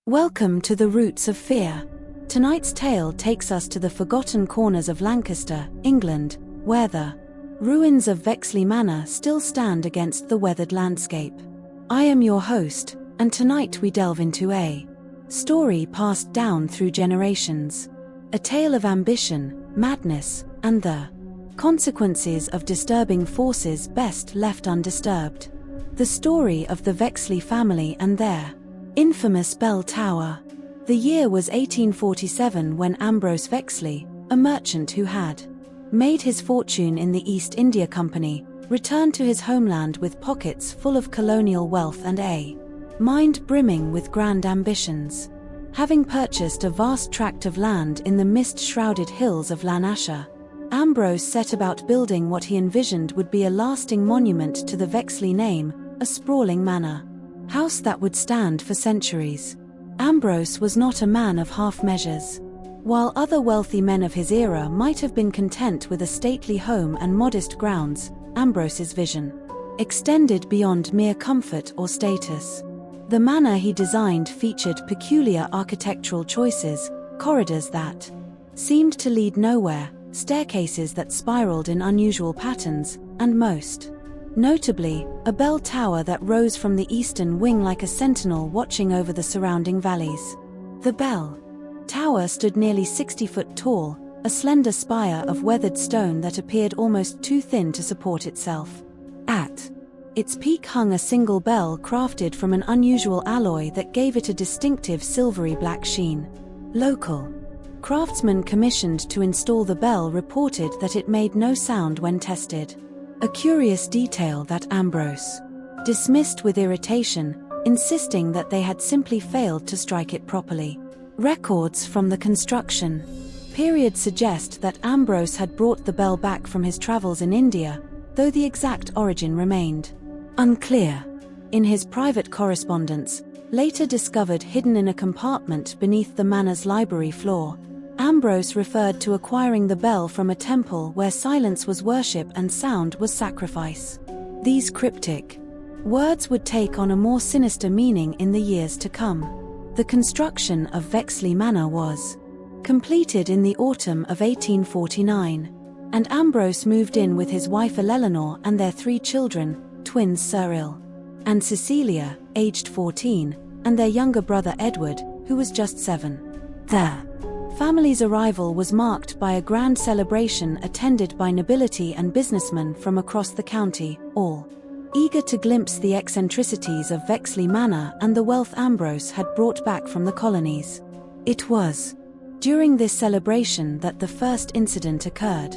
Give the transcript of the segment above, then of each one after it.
Welcome to the Roots of Fear. Tonight's tale takes us to the forgotten corners of Lancaster, England, where the ruins of Vexley Manor still stand against the weathered landscape. I am your host, and tonight we delve into a story passed down through generations. A tale of ambition, madness, and the consequences of disturbing forces best left undisturbed. The story of the Vexley family and their infamous bell tower. The year was 1847 when Ambrose Vexley, a merchant who had made his fortune in the East India Company, returned to his homeland with pockets full of colonial wealth and a mind brimming with grand ambitions. Having purchased a vast tract of land in the mist-shrouded hills of Lanarkshire, Ambrose set about building what he envisioned would be a lasting monument to the Vexley name, a sprawling manor house that would stand for centuries. Ambrose was not a man of half measures. While other wealthy men of his era might have been content with a stately home and modest grounds, Ambrose's vision extended beyond mere comfort or status. The manor he designed featured peculiar architectural choices, corridors that seemed to lead nowhere, staircases that spiraled in unusual patterns, and most notably, a bell tower that rose from the eastern wing like a sentinel watching over the surrounding valleys. The bell tower stood nearly 60 foot tall, a slender spire of weathered stone that appeared almost too thin to support itself. At its peak hung a single bell crafted from an unusual alloy that gave it a distinctive silvery black sheen. Local craftsmen commissioned to install the bell reported that it made no sound when tested. A curious detail that Ambrose dismissed with irritation, insisting that they had simply failed to strike it properly. Records from the construction period suggest that Ambrose had brought the bell back from his travels in India, though the exact origin remained unclear. In his private correspondence, later discovered hidden in a compartment beneath the manor's library floor, Ambrose referred to acquiring the bell from a temple where silence was worship and sound was sacrifice. These cryptic words would take on a more sinister meaning in the years to come. The construction of Vexley Manor was completed in the autumn of 1849, and Ambrose moved in with his wife Eleanor and their 3 children, twins Cyril and Cecilia, aged 14, and their younger brother Edward, who was just 7. The family's arrival was marked by a grand celebration attended by nobility and businessmen from across the county, all eager to glimpse the eccentricities of Vexley Manor and the wealth Ambrose had brought back from the colonies. It was during this celebration that the first incident occurred.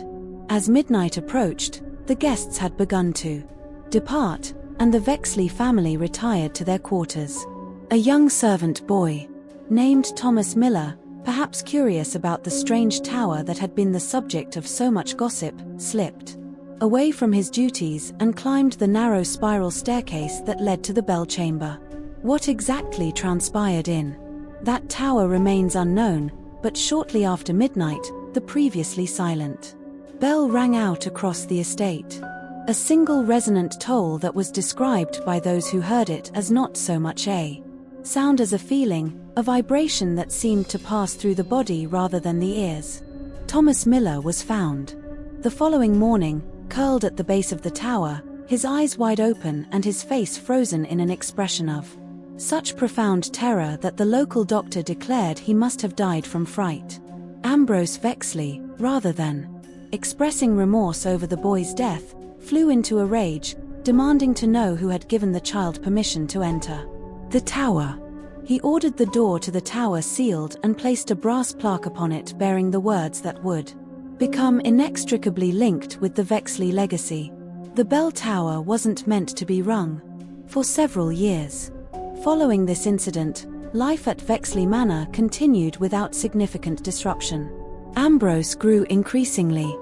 As midnight approached, the guests had begun to depart, and the Vexley family retired to their quarters. A young servant boy, named Thomas Miller, perhaps curious about the strange tower that had been the subject of so much gossip, slipped away from his duties and climbed the narrow spiral staircase that led to the bell chamber. What exactly transpired in that tower remains unknown, but shortly after midnight, the previously silent bell rang out across the estate. A single resonant toll that was described by those who heard it as not so much a sound as a feeling, a vibration that seemed to pass through the body rather than the ears. Thomas Miller was found the following morning, curled at the base of the tower, his eyes wide open and his face frozen in an expression of such profound terror that the local doctor declared he must have died from fright. Ambrose Vexley, rather than expressing remorse over the boy's death, flew into a rage, demanding to know who had given the child permission to enter the tower. He ordered the door to the tower sealed and placed a brass plaque upon it bearing the words that would become inextricably linked with the Vexley legacy. The bell tower wasn't meant to be rung. For several years following this incident, life at Vexley Manor continued without significant disruption. Ambrose grew increasingly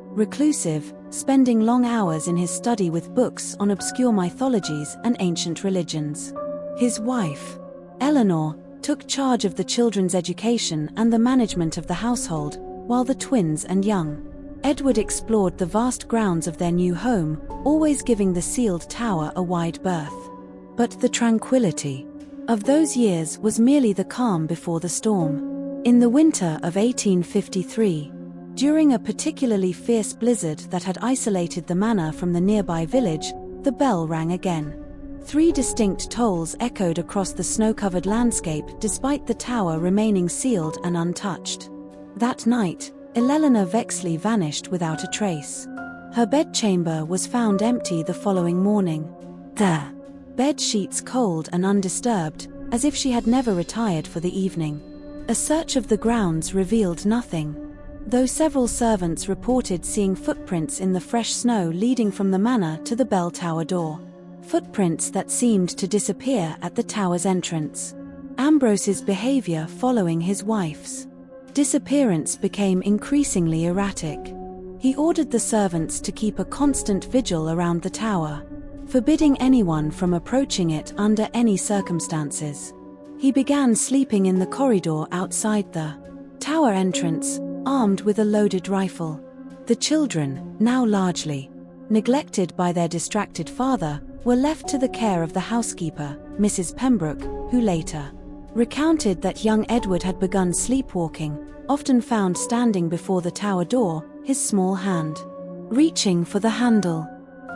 reclusive, spending long hours in his study with books on obscure mythologies and ancient religions. His wife, Eleanor, took charge of the children's education and the management of the household, while the twins and young Edward explored the vast grounds of their new home, always giving the sealed tower a wide berth. But the tranquility of those years was merely the calm before the storm. In the winter of 1853, during a particularly fierce blizzard that had isolated the manor from the nearby village, the bell rang again. 3 distinct tolls echoed across the snow-covered landscape despite the tower remaining sealed and untouched. That night, Eleanor Vexley vanished without a trace. Her bedchamber was found empty the following morning. The bed sheets cold and undisturbed, as if she had never retired for the evening. A search of the grounds revealed nothing, though several servants reported seeing footprints in the fresh snow leading from the manor to the bell tower door. Footprints that seemed to disappear at the tower's entrance. Ambrose's behavior following his wife's disappearance became increasingly erratic. He ordered the servants to keep a constant vigil around the tower, forbidding anyone from approaching it under any circumstances. He began sleeping in the corridor outside the tower entrance, armed with a loaded rifle. The children, now largely neglected by their distracted father, were left to the care of the housekeeper, Mrs. Pembroke, who later recounted that young Edward had begun sleepwalking, often found standing before the tower door, his small hand reaching for the handle.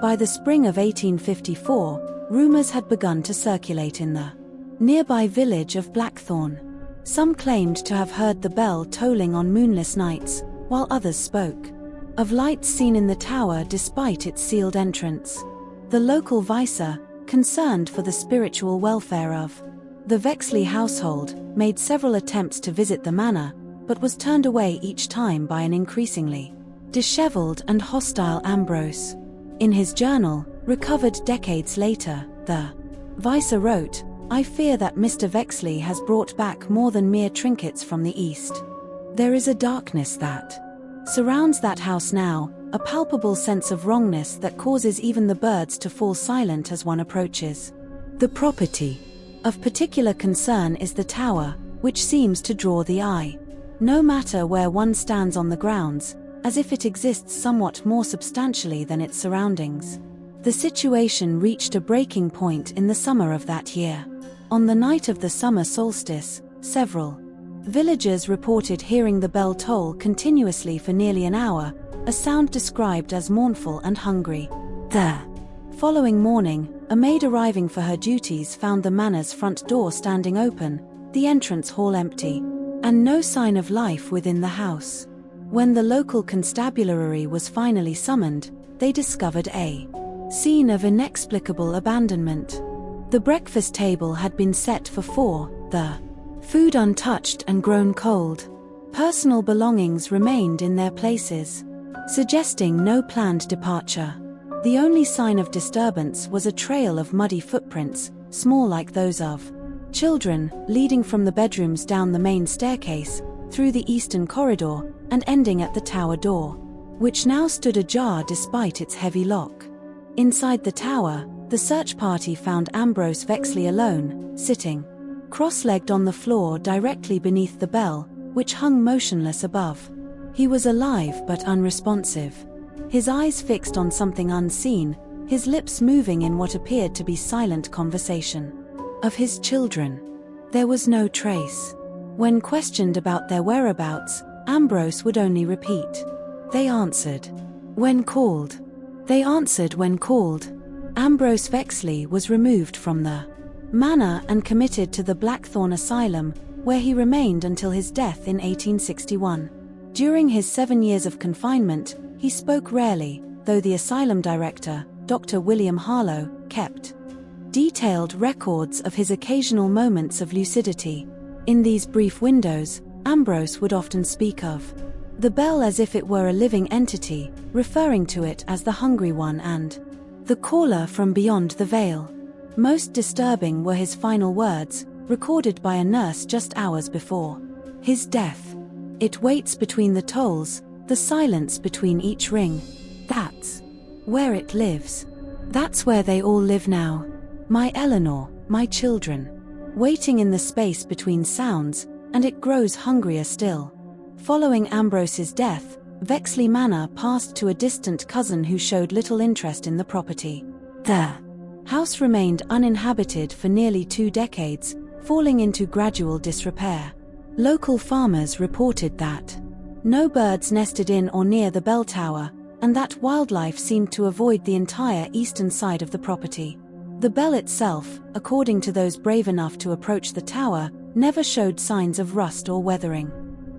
By the spring of 1854, rumors had begun to circulate in the nearby village of Blackthorn. Some claimed to have heard the bell tolling on moonless nights, while others spoke of lights seen in the tower despite its sealed entrance. The local vicar, concerned for the spiritual welfare of the Vexley household, made several attempts to visit the manor, but was turned away each time by an increasingly disheveled and hostile Ambrose. In his journal, recovered decades later, the vicar wrote, "I fear that Mr. Vexley has brought back more than mere trinkets from the East. There is a darkness that surrounds that house now, a palpable sense of wrongness that causes even the birds to fall silent as one approaches. The property of particular concern is the tower, which seems to draw the eye, no matter where one stands on the grounds, as if it exists somewhat more substantially than its surroundings." The situation reached a breaking point in the summer of that year. On the night of the summer solstice, several villagers reported hearing the bell toll continuously for nearly an hour, a sound described as mournful and hungry. The following morning, a maid arriving for her duties found the manor's front door standing open, the entrance hall empty, and no sign of life within the house. When the local constabulary was finally summoned, they discovered a scene of inexplicable abandonment. The breakfast table had been set for 4, the food untouched and grown cold. Personal belongings remained in their places, suggesting no planned departure. The only sign of disturbance was a trail of muddy footprints, small like those of children, leading from the bedrooms down the main staircase, through the eastern corridor, and ending at the tower door, which now stood ajar despite its heavy lock. Inside the tower, the search party found Ambrose Vexley alone, sitting cross-legged on the floor directly beneath the bell, which hung motionless above. He was alive but unresponsive, his eyes fixed on something unseen, his lips moving in what appeared to be silent conversation. Of his children, there was no trace. When questioned about their whereabouts, Ambrose would only repeat, "They answered when called. They answered when called." Ambrose Vexley was removed from the manor and committed to the Blackthorn Asylum, where he remained until his death in 1861. During his 7 years of confinement, he spoke rarely, though the asylum director, Dr. William Harlow, kept detailed records of his occasional moments of lucidity. In these brief windows, Ambrose would often speak of the bell as if it were a living entity, referring to it as the hungry one and the caller from beyond the veil. Most disturbing were his final words, recorded by a nurse just hours before his death. "It waits between the tolls, the silence between each ring. That's where it lives. That's where they all live now. My Eleanor, my children. Waiting in the space between sounds, and it grows hungrier still." Following Ambrose's death, Vexley Manor passed to a distant cousin who showed little interest in the property. The house remained uninhabited for nearly 2 decades, falling into gradual disrepair. Local farmers reported that no birds nested in or near the bell tower, and that wildlife seemed to avoid the entire eastern side of the property. The bell itself, according to those brave enough to approach the tower, never showed signs of rust or weathering,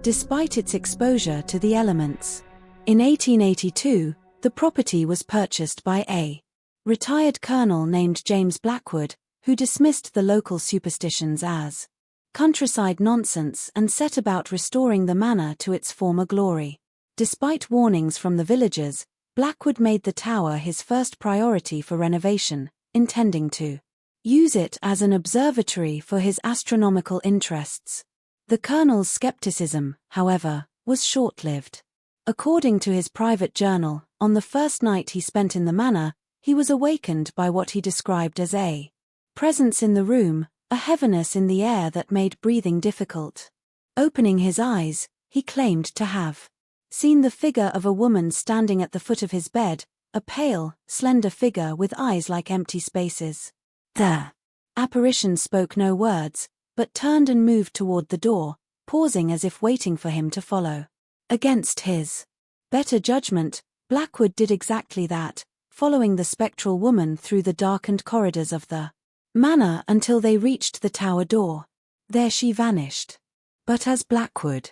despite its exposure to the elements. In 1882, the property was purchased by a retired colonel named James Blackwood, who dismissed the local superstitions as countryside nonsense and set about restoring the manor to its former glory. Despite warnings from the villagers, Blackwood made the tower his first priority for renovation, intending to use it as an observatory for his astronomical interests. The colonel's skepticism, however, was short-lived. According to his private journal, on the first night he spent in the manor, he was awakened by what he described as a presence in the room, a heaviness in the air that made breathing difficult. Opening his eyes, he claimed to have seen the figure of a woman standing at the foot of his bed, a pale, slender figure with eyes like empty spaces. The apparition spoke no words, but turned and moved toward the door, pausing as if waiting for him to follow. Against his better judgment, Blackwood did exactly that, following the spectral woman through the darkened corridors of the manor until they reached the tower door. There she vanished. But as Blackwood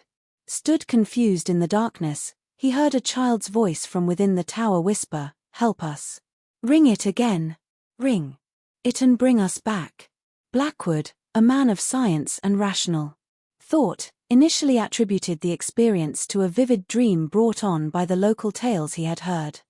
stood confused in the darkness, he heard a child's voice from within the tower whisper, "Help us. Ring it again. Ring it and bring us back." Blackwood, a man of science and rational thought, initially attributed the experience to a vivid dream brought on by the local tales he had heard.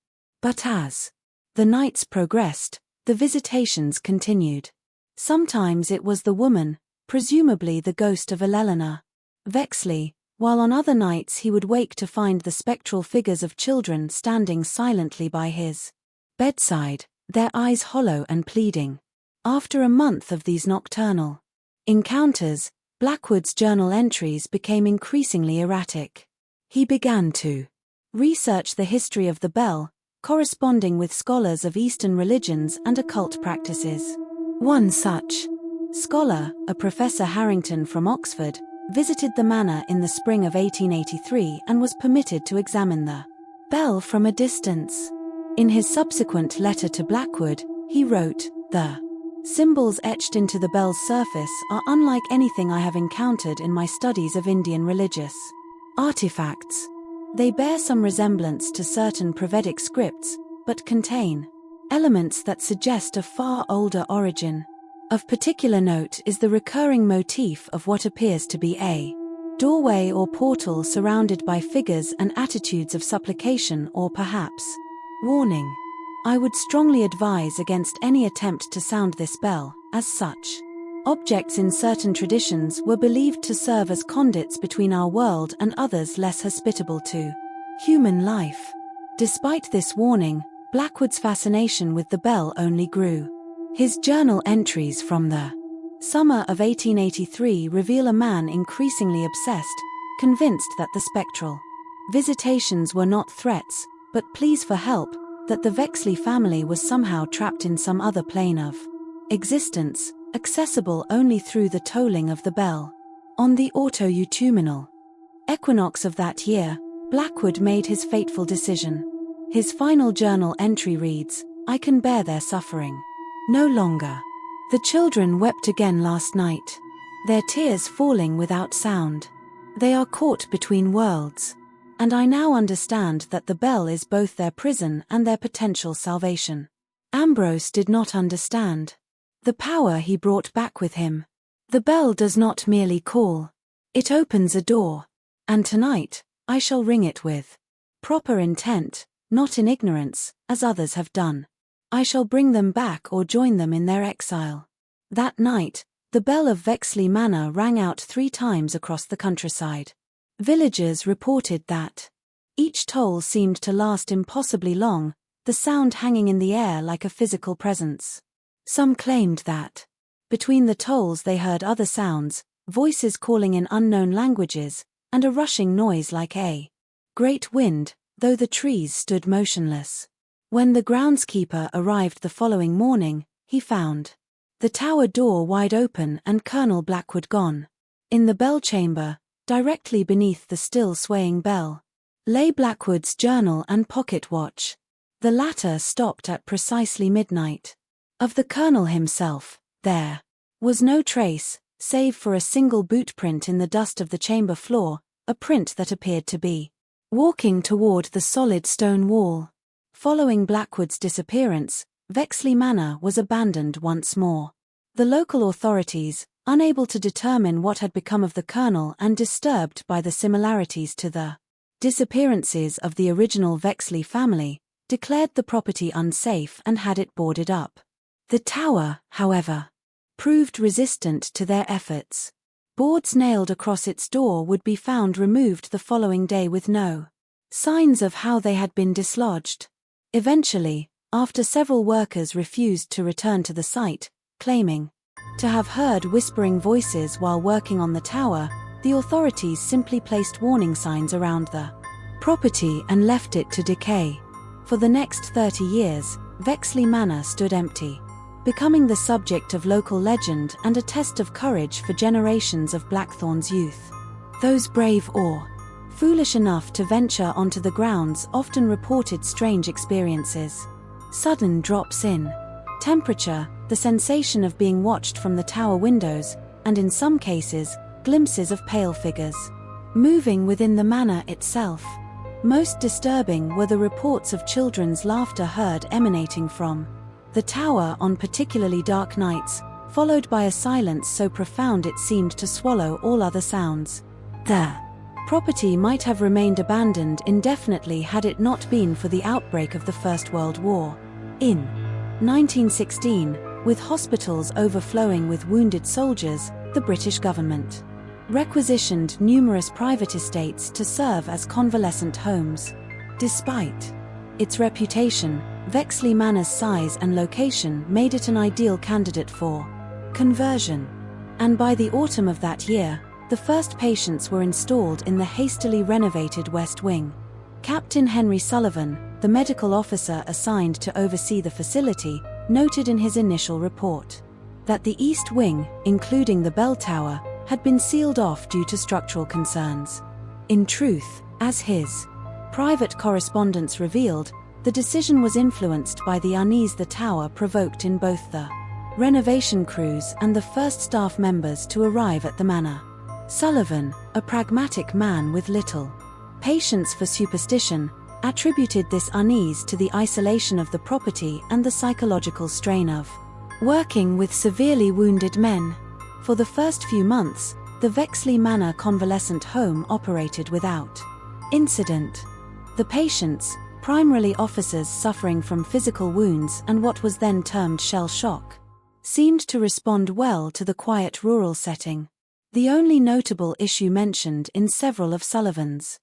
But as the nights progressed, the visitations continued. Sometimes it was the woman, presumably the ghost of Eleanor Vexley, while on other nights he would wake to find the spectral figures of children standing silently by his bedside, their eyes hollow and pleading. After a month of these nocturnal encounters, Blackwood's journal entries became increasingly erratic. He began to research the history of the bell, corresponding with scholars of Eastern religions and occult practices. One such scholar, a Professor Harrington from Oxford, visited the manor in the spring of 1883 and was permitted to examine the bell from a distance. In his subsequent letter to Blackwood, he wrote, "The symbols etched into the bell's surface are unlike anything I have encountered in my studies of Indian religious artifacts. They bear some resemblance to certain Pravedic scripts, but contain elements that suggest a far older origin. Of particular note is the recurring motif of what appears to be a doorway or portal surrounded by figures and attitudes of supplication or perhaps warning. I would strongly advise against any attempt to sound this bell, as such objects in certain traditions were believed to serve as conduits between our world and others less hospitable to human life." Despite this warning, Blackwood's fascination with the bell only grew. His journal entries from the summer of 1883 reveal a man increasingly obsessed, convinced that the spectral visitations were not threats, but pleas for help, that the Vexley family was somehow trapped in some other plane of existence, accessible only through the tolling of the bell. On the autumnal equinox of that year, Blackwood made his fateful decision. His final journal entry reads, "I can bear their suffering no longer. The children wept again last night, their tears falling without sound. They are caught between worlds. And I now understand that the bell is both their prison and their potential salvation." Ambrose did not understand the power he brought back with him. The bell does not merely call. It opens a door. And tonight, I shall ring it with proper intent, not in ignorance, as others have done. I shall bring them back or join them in their exile. That night, the bell of Vexley Manor rang out 3 times across the countryside. Villagers reported that each toll seemed to last impossibly long, the sound hanging in the air like a physical presence. Some claimed that between the tolls they heard other sounds, voices calling in unknown languages, and a rushing noise like a great wind, though the trees stood motionless. When the groundskeeper arrived the following morning, he found the tower door wide open and Colonel Blackwood gone. In the bell chamber, directly beneath the still swaying bell, lay Blackwood's journal and pocket watch. The latter stopped at precisely midnight. Of the colonel himself, there was no trace, save for a single boot print in the dust of the chamber floor, a print that appeared to be walking toward the solid stone wall. Following Blackwood's disappearance, Vexley Manor was abandoned once more. The local authorities, unable to determine what had become of the colonel and disturbed by the similarities to the disappearances of the original Vexley family, declared the property unsafe and had it boarded up. The tower, however, proved resistant to their efforts. Boards nailed across its door would be found removed the following day with no signs of how they had been dislodged. Eventually, after several workers refused to return to the site, claiming to have heard whispering voices while working on the tower, the authorities simply placed warning signs around the property and left it to decay. For the next 30 years, Vexley Manor stood empty, becoming the subject of local legend and a test of courage for generations of Blackthorn's youth. Those brave or foolish enough to venture onto the grounds often reported strange experiences. Sudden drops in temperature, the sensation of being watched from the tower windows, and in some cases, glimpses of pale figures moving within the manor itself. Most disturbing were the reports of children's laughter heard emanating from the tower on particularly dark nights, followed by a silence so profound it seemed to swallow all other sounds. The property might have remained abandoned indefinitely had it not been for the outbreak of the First World War. In 1916, with hospitals overflowing with wounded soldiers, the British government requisitioned numerous private estates to serve as convalescent homes. Despite its reputation, Vexley Manor's size and location made it an ideal candidate for conversion. And by the autumn of that year, the first patients were installed in the hastily renovated West Wing. Captain Henry Sullivan, the medical officer assigned to oversee the facility, noted in his initial report that the East Wing, including the bell tower, had been sealed off due to structural concerns. In truth, as his private correspondence revealed, the decision was influenced by the unease the tower provoked in both the renovation crews and the first staff members to arrive at the manor. Sullivan, a pragmatic man with little patience for superstition, attributed this unease to the isolation of the property and the psychological strain of working with severely wounded men. For the first few months, the Vexley Manor Convalescent Home operated without incident. The patients, primarily officers suffering from physical wounds and what was then termed shell shock, seemed to respond well to the quiet rural setting. The only notable issue mentioned in several of Sullivan's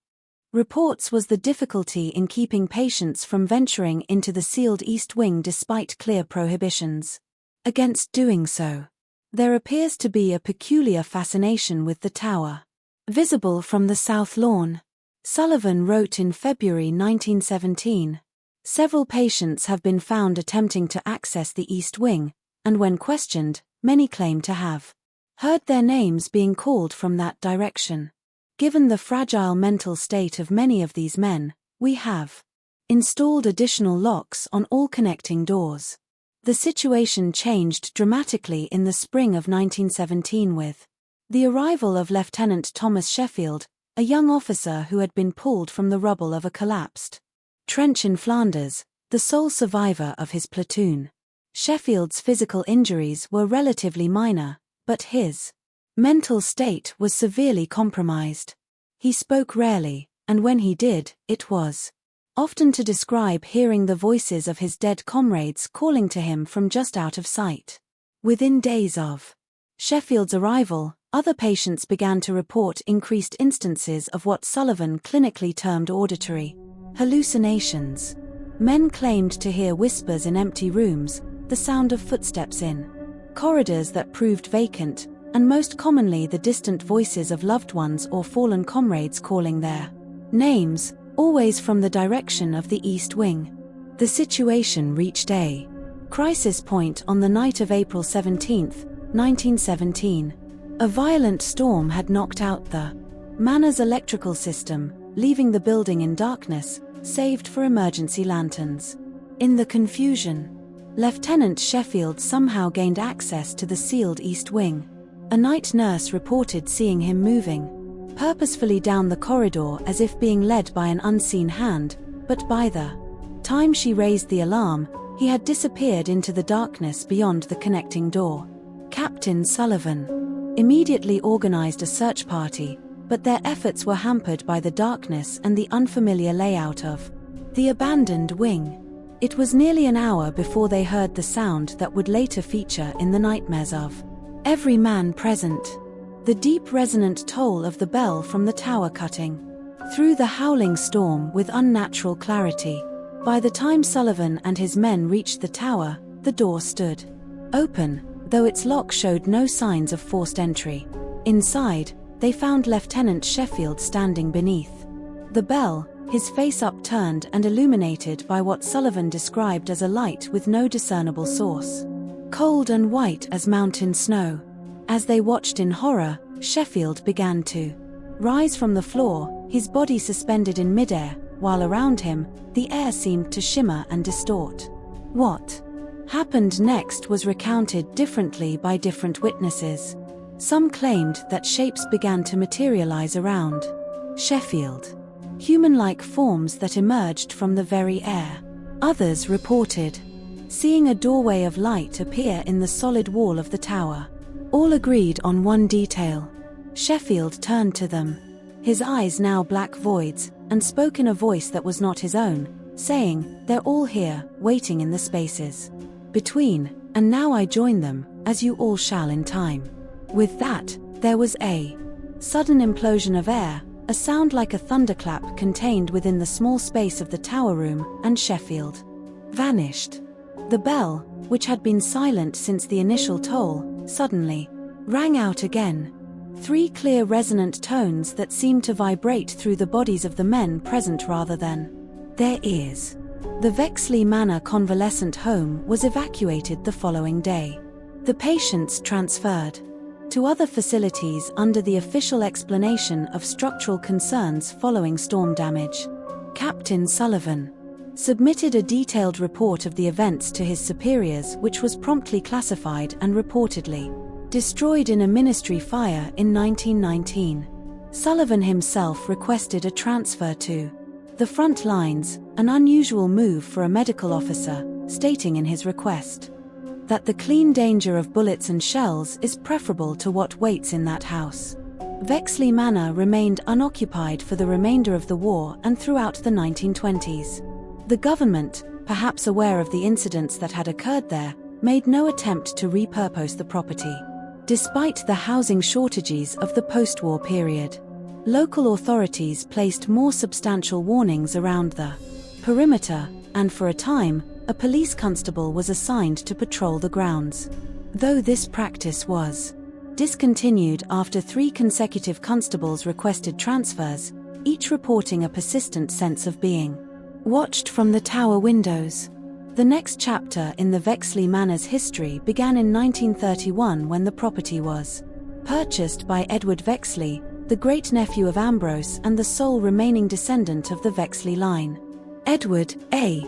reports was the difficulty in keeping patients from venturing into the sealed East Wing despite clear prohibitions against doing so. There appears to be a peculiar fascination with the tower, visible from the south lawn. Sullivan wrote in February 1917, "Several patients have been found attempting to access the East Wing, and when questioned, many claim to have heard their names being called from that direction. Given the fragile mental state of many of these men, we have installed additional locks on all connecting doors." The situation changed dramatically in the spring of 1917 with the arrival of Lieutenant Thomas Sheffield, a young officer who had been pulled from the rubble of a collapsed trench in Flanders, the sole survivor of his platoon. Sheffield's physical injuries were relatively minor, but his mental state was severely compromised. He spoke rarely, and when he did, it was often to describe hearing the voices of his dead comrades calling to him from just out of sight. Within days of Sheffield's arrival, other patients began to report increased instances of what Sullivan clinically termed auditory hallucinations. Men claimed to hear whispers in empty rooms, the sound of footsteps in corridors that proved vacant, and most commonly the distant voices of loved ones or fallen comrades calling their names, always from the direction of the East Wing. The situation reached a Crisis point on the night of April 17, 1917. A violent storm had knocked out the manor's electrical system, leaving the building in darkness, saved for emergency lanterns. In the confusion, Lieutenant Sheffield somehow gained access to the sealed east wing. A night nurse reported seeing him moving purposefully down the corridor as if being led by an unseen hand, but by the time she raised the alarm, he had disappeared into the darkness beyond the connecting door. Captain Sullivan immediately organized a search party, but their efforts were hampered by the darkness and the unfamiliar layout of the abandoned wing. It was nearly an hour before they heard the sound that would later feature in the nightmares of every man present. The deep resonant toll of the bell from the tower cutting through the howling storm with unnatural clarity. By the time Sullivan and his men reached the tower, the door stood open, though its lock showed no signs of forced entry. Inside, they found Lieutenant Sheffield standing beneath the bell, his face upturned and illuminated by what Sullivan described as a light with no discernible source. Cold and white as mountain snow. As they watched in horror, Sheffield began to rise from the floor, his body suspended in midair, while around him, the air seemed to shimmer and distort. What happened next was recounted differently by different witnesses. Some claimed that shapes began to materialize around Sheffield, human-like forms that emerged from the very air. Others reported seeing a doorway of light appear in the solid wall of the tower. All agreed on one detail. Sheffield turned to them, his eyes now black voids, and spoke in a voice that was not his own, saying, "They're all here, waiting in the spaces between, and now I join them, as you all shall in time." With that, there was a sudden implosion of air, a sound like a thunderclap contained within the small space of the tower room, and Sheffield vanished. The bell, which had been silent since the initial toll, suddenly rang out again. 3 clear resonant tones that seemed to vibrate through the bodies of the men present rather than their ears. The Vexley Manor Convalescent home was evacuated the following day. The patients transferred to other facilities under the official explanation of structural concerns following storm damage. Captain Sullivan submitted a detailed report of the events to his superiors, which was promptly classified and reportedly destroyed in a ministry fire in 1919. Sullivan himself requested a transfer to the front lines, an unusual move for a medical officer, stating in his request that the clean danger of bullets and shells is preferable to what waits in that house. Vexley Manor remained unoccupied for the remainder of the war and throughout the 1920s. The government, perhaps aware of the incidents that had occurred there, made no attempt to repurpose the property. Despite the housing shortages of the post-war period, local authorities placed more substantial warnings around the perimeter, and for a time, a police constable was assigned to patrol the grounds. Though this practice was discontinued after 3 consecutive constables requested transfers, each reporting a persistent sense of being watched from the tower windows. The next chapter in the Vexley Manor's history began in 1931 when the property was purchased by Edward Vexley, the great-nephew of Ambrose and the sole remaining descendant of the Vexley line. Edward, a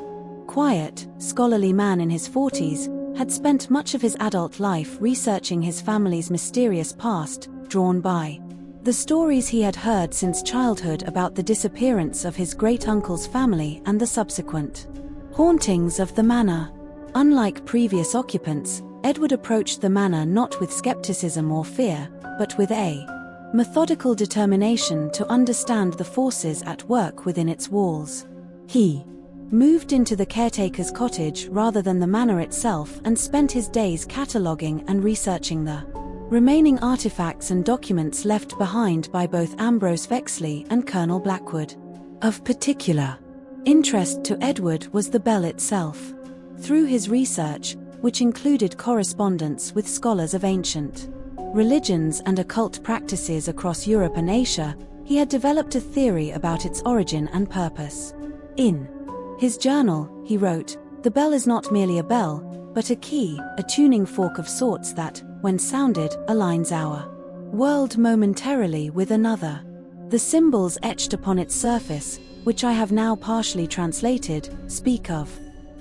quiet, scholarly man in his 40s, had spent much of his adult life researching his family's mysterious past, drawn by the stories he had heard since childhood about the disappearance of his great-uncle's family and the subsequent hauntings of the manor. Unlike previous occupants, Edward approached the manor not with skepticism or fear, but with a methodical determination to understand the forces at work within its walls. He moved into the caretaker's cottage rather than the manor itself and spent his days cataloguing and researching the remaining artifacts and documents left behind by both Ambrose Vexley and Colonel Blackwood. Of particular interest to Edward was the bell itself. Through his research, which included correspondence with scholars of ancient religions and occult practices across Europe and Asia, he had developed a theory about its origin and purpose. In his journal, he wrote, "The bell is not merely a bell, but a key, a tuning fork of sorts that, when sounded, aligns our world momentarily with another. The symbols etched upon its surface, which I have now partially translated, speak of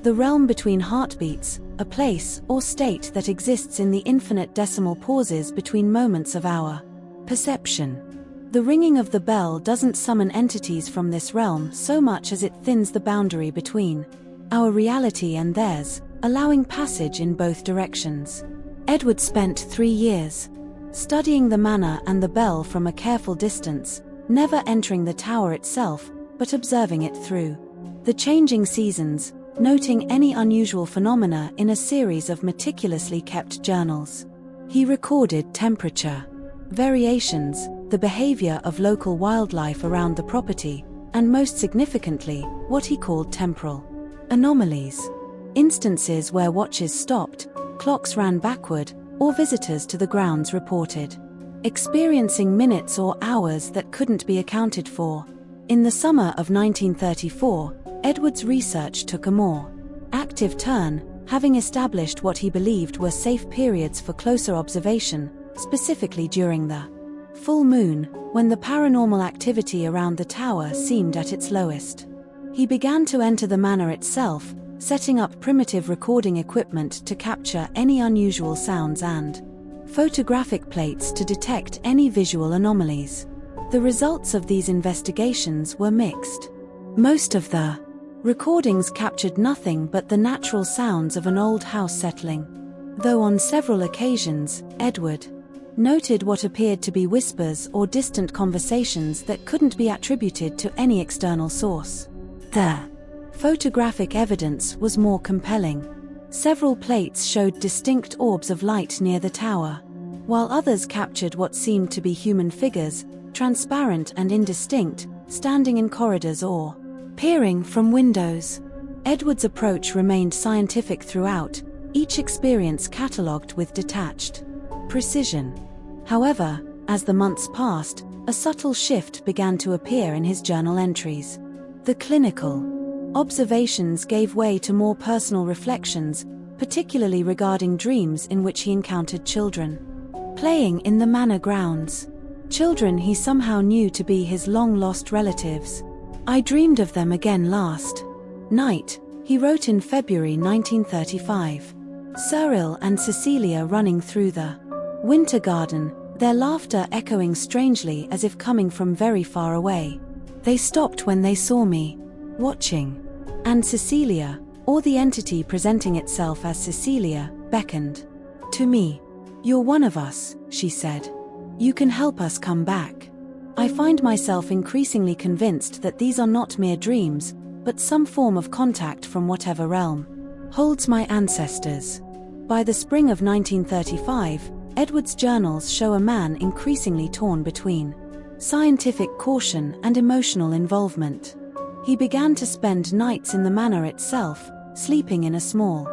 the realm between heartbeats, a place or state that exists in the infinite decimal pauses between moments of our perception. The ringing of the bell doesn't summon entities from this realm so much as it thins the boundary between our reality and theirs, allowing passage in both directions. Edward spent 3 years studying the manor and the bell from a careful distance, never entering the tower itself, but observing it through the changing seasons, noting any unusual phenomena in a series of meticulously kept journals. He recorded temperature variations, the behavior of local wildlife around the property, and most significantly, what he called temporal anomalies. Instances where watches stopped, clocks ran backward, or visitors to the grounds reported experiencing minutes or hours that couldn't be accounted for. In the summer of 1934, Edward's research took a more active turn, having established what he believed were safe periods for closer observation, specifically during the full moon, when the paranormal activity around the tower seemed at its lowest. He began to enter the manor itself, setting up primitive recording equipment to capture any unusual sounds and photographic plates to detect any visual anomalies. The results of these investigations were mixed. Most of the recordings captured nothing but the natural sounds of an old house settling, though on several occasions, Edward noted what appeared to be whispers or distant conversations that couldn't be attributed to any external source. The photographic evidence was more compelling. Several plates showed distinct orbs of light near the tower, while others captured what seemed to be human figures, transparent and indistinct, standing in corridors or peering from windows. Edward's approach remained scientific throughout, each experience catalogued with detached precision. However, as the months passed, a subtle shift began to appear in his journal entries. The clinical observations gave way to more personal reflections, particularly regarding dreams in which he encountered children playing in the manor grounds. Children he somehow knew to be his long-lost relatives. "I dreamed of them again last night," he wrote in February 1935. Cyril and Cecilia running through the winter garden, their laughter echoing strangely as if coming from very far away. They stopped when they saw me watching, and Cecilia, or the entity presenting itself as Cecilia, beckoned to me. "You're one of us," she said. "You can help us come back." I find myself increasingly convinced that these are not mere dreams, but some form of contact from whatever realm holds my ancestors. By the spring of 1935, Edward's journals show a man increasingly torn between scientific caution and emotional involvement. He began to spend nights in the manor itself, sleeping in a small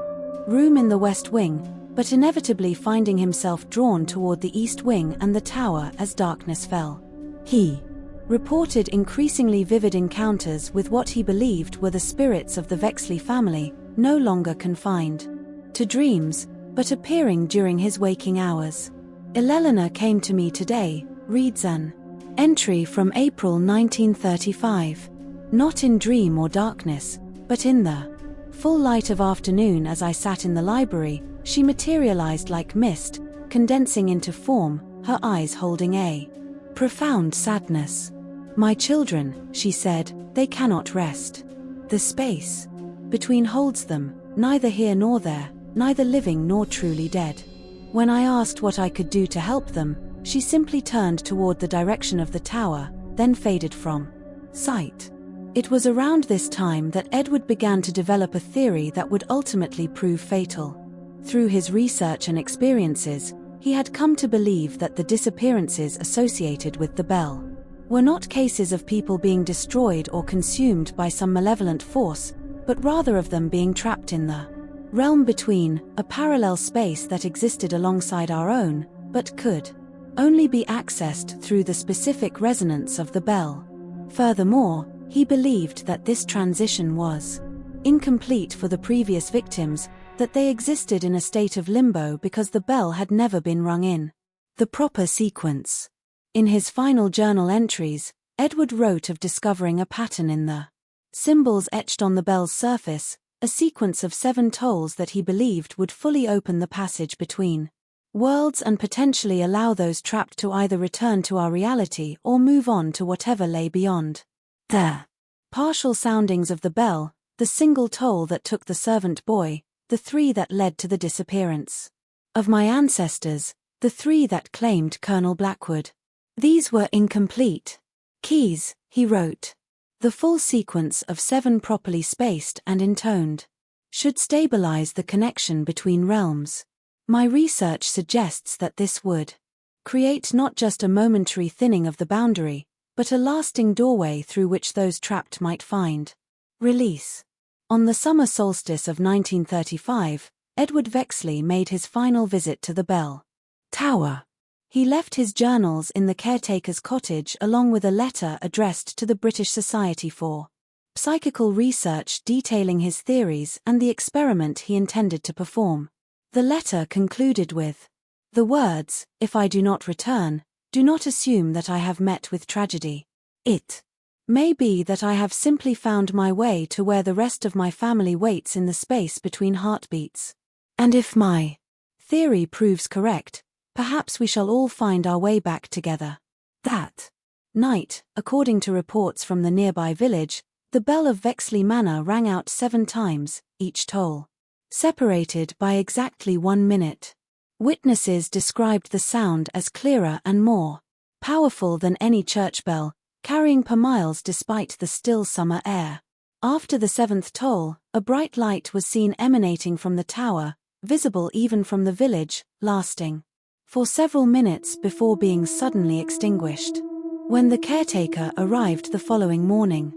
room in the west wing, but inevitably finding himself drawn toward the east wing and the tower as darkness fell. He reported increasingly vivid encounters with what he believed were the spirits of the Vexley family, no longer confined to dreams, but appearing during his waking hours. "Eleanor came to me today," reads an entry from April 1935. "Not in dream or darkness, but in the full light of afternoon as I sat in the library, she materialized like mist, condensing into form, her eyes holding a profound sadness. 'My children,' she said, 'they cannot rest. The space between holds them, neither here nor there, neither living nor truly dead.' When I asked what I could do to help them, she simply turned toward the direction of the tower, then faded from sight." It was around this time that Edward began to develop a theory that would ultimately prove fatal. Through his research and experiences, he had come to believe that the disappearances associated with the bell were not cases of people being destroyed or consumed by some malevolent force, but rather of them being trapped in the realm between, a parallel space that existed alongside our own, but could only be accessed through the specific resonance of the bell. Furthermore, he believed that this transition was incomplete for the previous victims, that they existed in a state of limbo because the bell had never been rung in the proper sequence. In his final journal entries, Edward wrote of discovering a pattern in the symbols etched on the bell's surface, a sequence of 7 tolls that he believed would fully open the passage between worlds and potentially allow those trapped to either return to our reality or move on to whatever lay beyond. The partial soundings of the bell, the single toll that took the servant boy, the 3 that led to the disappearance of my ancestors, the 3 that claimed Colonel Blackwood. These were incomplete keys, he wrote. The full sequence of 7 properly spaced and intoned should stabilize the connection between realms. My research suggests that this would create not just a momentary thinning of the boundary, but a lasting doorway through which those trapped might find release. On the summer solstice of 1935, Edward Vexley made his final visit to the bell tower. He left his journals in the caretaker's cottage along with a letter addressed to the British Society for Psychical Research detailing his theories and the experiment he intended to perform. The letter concluded with the words, "If I do not return, do not assume that I have met with tragedy. It may be that I have simply found my way to where the rest of my family waits in the space between heartbeats. And if my theory proves correct, perhaps we shall all find our way back together." That night, according to reports from the nearby village, the bell of Vexley Manor rang out 7 times, each toll separated by exactly 1 minute. Witnesses described the sound as clearer and more powerful than any church bell, carrying per miles despite the still summer air. After the 7th toll, a bright light was seen emanating from the tower, visible even from the village, lasting for several minutes before being suddenly extinguished. When the caretaker arrived the following morning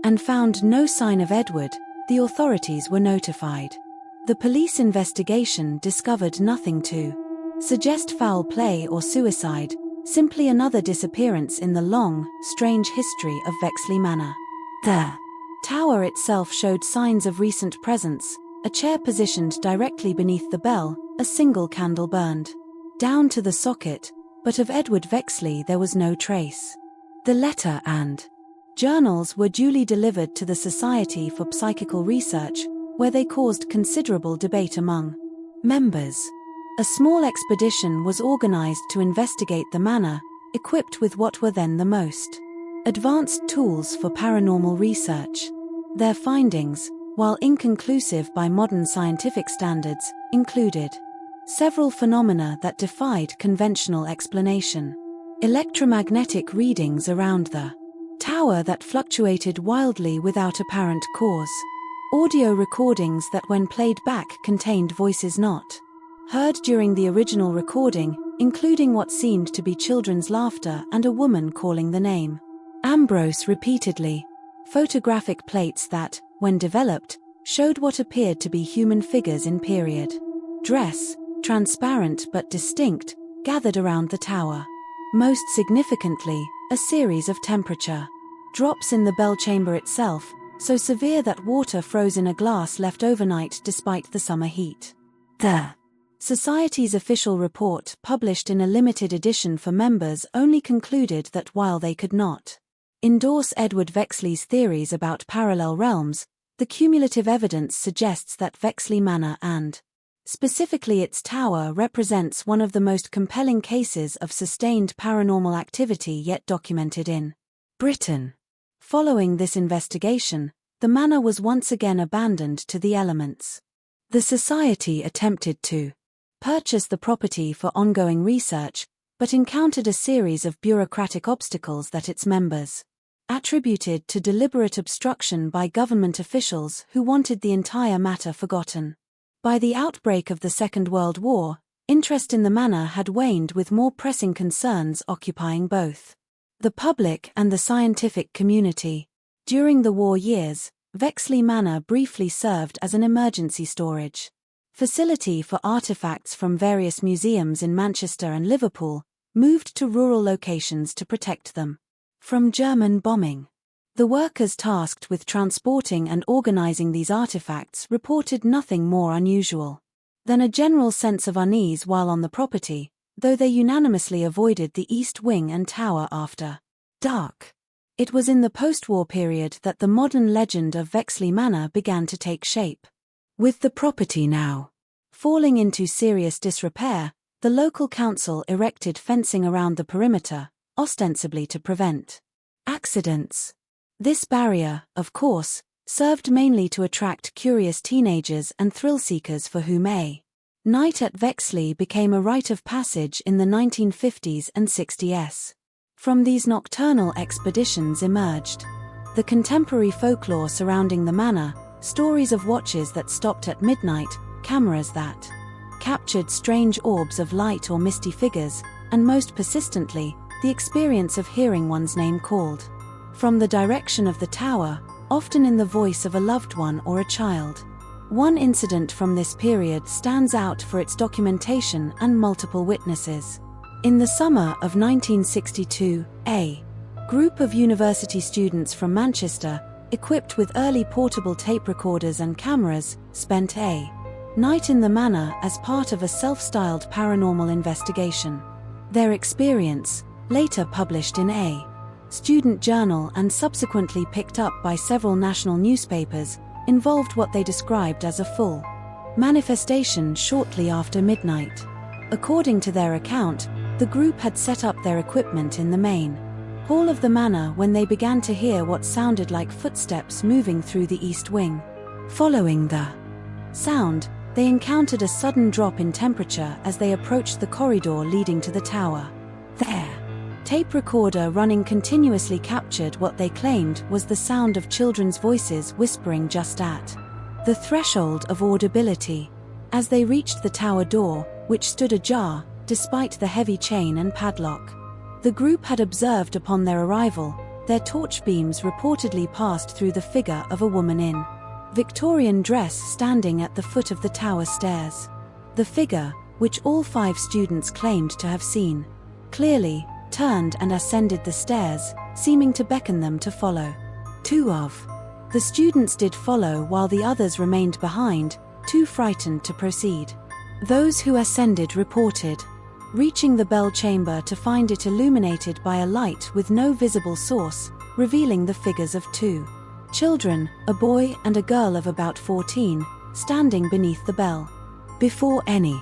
and found no sign of Edward, the authorities were notified. The police investigation discovered nothing to suggest foul play or suicide, simply another disappearance in the long, strange history of Vexley Manor. The tower itself showed signs of recent presence, a chair positioned directly beneath the bell, a single candle burned down to the socket, but of Edward Vexley there was no trace. The letter and journals were duly delivered to the Society for Psychical Research, where they caused considerable debate among members. A small expedition was organized to investigate the manor, equipped with what were then the most advanced tools for paranormal research. Their findings, while inconclusive by modern scientific standards, included several phenomena that defied conventional explanation. Electromagnetic readings around the tower that fluctuated wildly without apparent cause. Audio recordings that when played back contained voices not heard during the original recording, including what seemed to be children's laughter and a woman calling the name Ambrose repeatedly. Photographic plates that, when developed, showed what appeared to be human figures in period dress, transparent but distinct, gathered around the tower. Most significantly, a series of temperature drops in the bell chamber itself, so severe that water froze in a glass left overnight despite the summer heat. The Society's official report, published in a limited edition for members, only concluded that while they could not endorse Edward Vexley's theories about parallel realms, the cumulative evidence suggests that Vexley Manor and specifically its tower represents one of the most compelling cases of sustained paranormal activity yet documented in Britain. Following this investigation, the manor was once again abandoned to the elements. The Society attempted to purchase the property for ongoing research, but encountered a series of bureaucratic obstacles that its members attributed to deliberate obstruction by government officials who wanted the entire matter forgotten. By the outbreak of the Second World War, interest in the manor had waned, with more pressing concerns occupying both the public and the scientific community. During the war years, Vexley Manor briefly served as an emergency storage facility for artifacts from various museums in Manchester and Liverpool, moved to rural locations to protect them from German bombing. The workers tasked with transporting and organizing these artifacts reported nothing more unusual than a general sense of unease while on the property, though they unanimously avoided the east wing and tower after dark. It was in the post-war period that the modern legend of Vexley Manor began to take shape. With the property now falling into serious disrepair, the local council erected fencing around the perimeter, ostensibly to prevent accidents. This barrier, of course, served mainly to attract curious teenagers and thrill-seekers for whom a night at Vexley became a rite of passage in the 1950s and 60s. From these nocturnal expeditions emerged the contemporary folklore surrounding the manor, stories of watches that stopped at midnight, cameras that captured strange orbs of light or misty figures, and most persistently, the experience of hearing one's name called from the direction of the tower, often in the voice of a loved one or a child. One incident from this period stands out for its documentation and multiple witnesses. In the summer of 1962, a group of university students from Manchester, equipped with early portable tape recorders and cameras, spent a night in the manor as part of a self-styled paranormal investigation. Their experience, later published in a student journal and subsequently picked up by several national newspapers, involved what they described as a full manifestation shortly after midnight. According to their account, the group had set up their equipment in the main hall of the manor when they began to hear what sounded like footsteps moving through the east wing. Following the sound, they encountered a sudden drop in temperature as they approached the corridor leading to the tower. Their tape recorder running continuously captured what they claimed was the sound of children's voices whispering just at the threshold of audibility. As they reached the tower door, which stood ajar, despite the heavy chain and padlock, the group had observed upon their arrival, their torch beams reportedly passed through the figure of a woman in Victorian dress standing at the foot of the tower stairs. The figure, which all 5 students claimed to have seen, clearly turned and ascended the stairs, seeming to beckon them to follow. 2 of the students did follow while the others remained behind, too frightened to proceed. Those who ascended reported reaching the bell chamber to find it illuminated by a light with no visible source, revealing the figures of 2 children, a boy and a girl of about 14, standing beneath the bell. Before any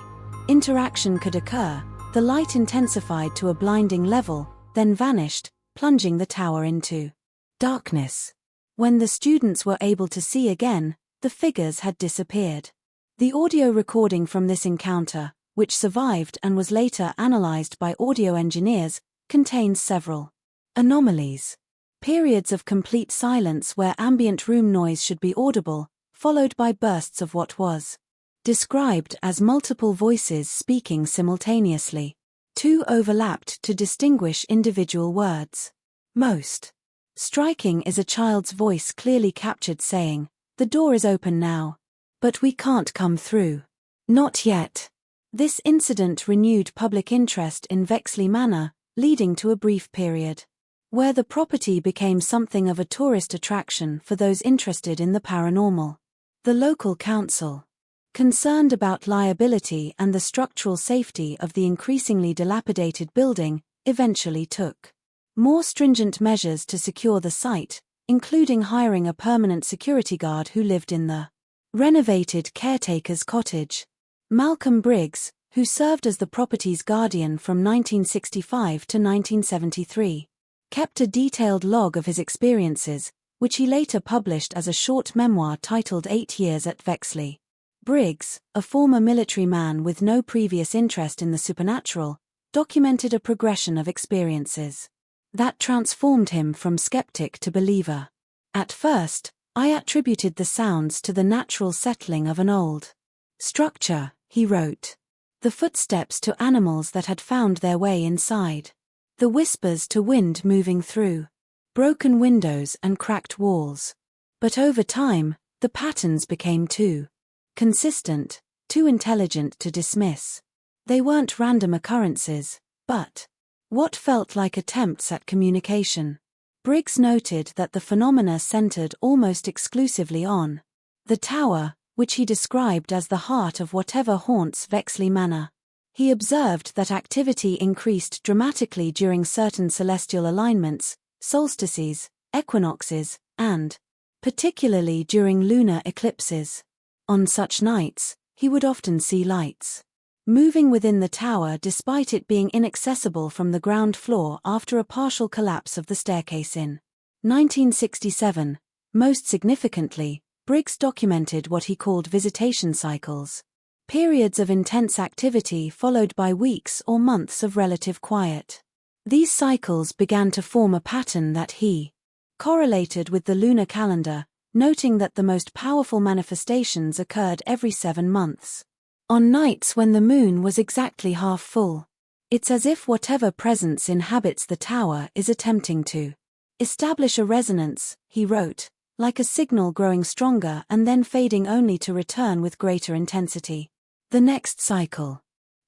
interaction could occur, the light intensified to a blinding level, then vanished, plunging the tower into darkness. When the students were able to see again, the figures had disappeared. The audio recording from this encounter, which survived and was later analyzed by audio engineers, contains several anomalies. Periods of complete silence where ambient room noise should be audible, followed by bursts of what was described as multiple voices speaking simultaneously. 2 overlapped to distinguish individual words. Most striking is a child's voice clearly captured saying, "The door is open now. But we can't come through." Not yet. This incident renewed public interest in Vexley Manor, leading to a brief period where the property became something of a tourist attraction for those interested in the paranormal. The local council, concerned about liability and the structural safety of the increasingly dilapidated building, eventually took more stringent measures to secure the site, including hiring a permanent security guard who lived in the renovated caretaker's cottage. Malcolm Briggs, who served as the property's guardian from 1965 to 1973, kept a detailed log of his experiences, which he later published as a short memoir titled 8 Years at Vexley. Briggs, a former military man with no previous interest in the supernatural, documented a progression of experiences that transformed him from skeptic to believer. "At first, I attributed the sounds to the natural settling of an old structure," he wrote. "The footsteps to animals that had found their way inside. The whispers to wind moving through broken windows and cracked walls. But over time, the patterns became too consistent, too intelligent to dismiss. They weren't random occurrences, but what felt like attempts at communication. Briggs noted that the phenomena centered almost exclusively on the tower, which he described as the heart of whatever haunts Vexley Manor. He observed that activity increased dramatically during certain celestial alignments, solstices, equinoxes, and particularly during lunar eclipses. On such nights, he would often see lights moving within the tower despite it being inaccessible from the ground floor after a partial collapse of the staircase in 1967. Most significantly, Briggs documented what he called visitation cycles, periods of intense activity followed by weeks or months of relative quiet. These cycles began to form a pattern that he correlated with the lunar calendar, noting that the most powerful manifestations occurred every 7 months. On nights when the moon was exactly half full. It's as if whatever presence inhabits the tower is attempting to establish a resonance, he wrote, like a signal growing stronger and then fading only to return with greater intensity the next cycle.